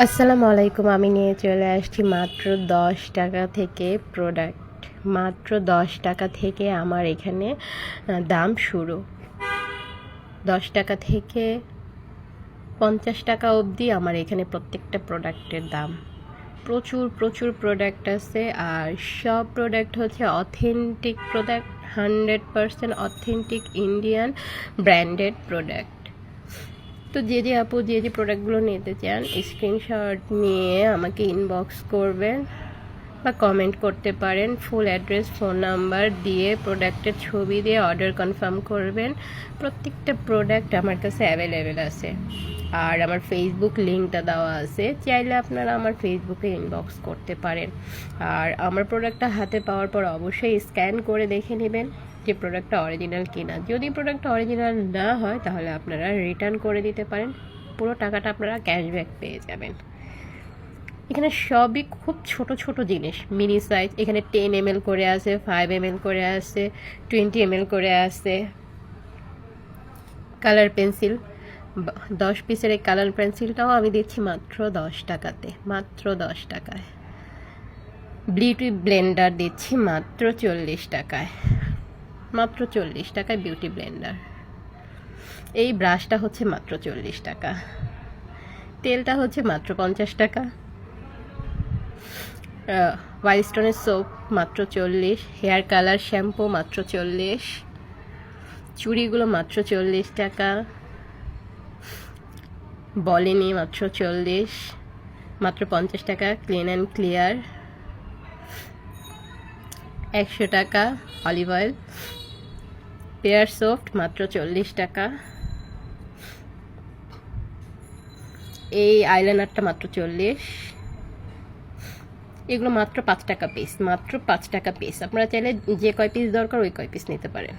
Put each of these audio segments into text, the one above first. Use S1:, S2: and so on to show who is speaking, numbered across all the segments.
S1: আসসালামু আলাইকুম। আমি নিয়ে চলে আসছি মাত্র 10 টাকা থেকে প্রোডাক্ট। মাত্র 10 টাকা থেকে আমার এখানে দাম শুরু। 10 টাকা থেকে 50 টাকা অবধি আমার এখানে প্রত্যেকটা প্রোডাক্টের দাম। প্রচুর প্রচুর প্রোডাক্ট আছে, আর সব প্রোডাক্ট হচ্ছে authentic product, 100% authentic Indian branded product. তো যে আপু যে প্রোডাক্টগুলো নিতে চান, স্ক্রিনশট নিয়ে আমাকে ইনবক্স করবেন বা কমেন্ট করতে পারেন। ফুল অ্যাড্রেস, ফোন নাম্বার দিয়ে প্রোডাক্টের ছবি দিয়ে অর্ডার কনফার্ম করবেন। প্রত্যেকটা প্রোডাক্ট আমার কাছে অ্যাভেলেবেল আছে, আর আমার ফেসবুক লিঙ্কটা দেওয়া আছে, চাইলে আপনারা আমার ফেসবুকে ইনবক্স করতে পারেন। আর আমার প্রোডাক্টটা হাতে পাওয়ার পর অবশ্যই স্ক্যান করে দেখে নেবেন যে প্রোডাক্টটা অরিজিনাল কিনা। যদি প্রোডাক্টটা অরিজিনাল না হয় তাহলে আপনারা রিটার্ন করে দিতে পারেন, পুরো টাকাটা আপনারা ক্যাশব্যাক পেয়ে যাবেন। এখানে সবই খুব ছোট ছোট জিনিস, মিনি সাইজ। এখানে 10 ml করে আছে, 5 ml করে আছে, 20 ml করে আছে। কালার পেন্সিল 10 পিসের এই কালার পেন্সিলটাও আমি দিচ্ছি মাত্র 10 টাকাতে, মাত্র 10 টাকায়। বিউটি ব্লেন্ডার দিচ্ছি মাত্র 40 টাকায়, মাত্র 40 টাকায় বিউটি ব্লেন্ডার। এই ব্রাশটা হচ্ছে মাত্র 40 টাকা, তেলটা হচ্ছে মাত্র 50 টাকা। হোয়াইট স্টোনের সোপ মাত্র 40, হেয়ার কালার শ্যাম্পু মাত্র 40, চুড়িগুলো মাত্র 40 টাকা, বলেনি মাত্র 40, মাত্র 50 টাকা। ক্লিন অ্যান্ড ক্লিয়ার 100 টাকা। অলিভ অয়েল, পেয়ার সফট মাত্র 40 টাকা। এই আইলাইনারটা মাত্র 40। এগুলো মাত্র 5 টাকা পিস, মাত্র 5 টাকা পিস। আপনারা চাইলে যে কয় পিস দরকার ওই কয় পিস নিতে পারেন।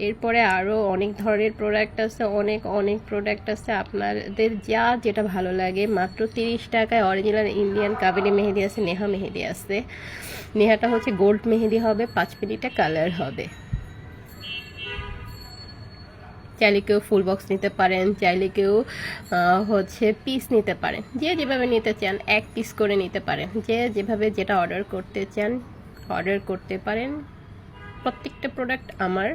S1: এরপরে আরও অনেক ধরনের প্রোডাক্ট আছে, অনেক অনেক প্রোডাক্ট আছে, আপনাদের যেটা ভালো লাগে। মাত্র 30 টাকায় অরিজিনাল ইন্ডিয়ান কাবেরি মেহেদি আছে, নেহা মেহেদি আছে। নেহাটা হচ্ছে গোল্ড মেহেদি হবে, 5 মিনিটে কালার হবে। চাইলে কেউ ফুল বক্স নিতে পারেন, চাইলে কেউ হচ্ছে পিস নিতে পারেন, যে যেভাবে নিতে চান 1 পিস করে নিতে পারেন। যে যেভাবে যেটা অর্ডার করতে চান অর্ডার করতে পারেন। প্রত্যেকটা প্রোডাক্ট আমার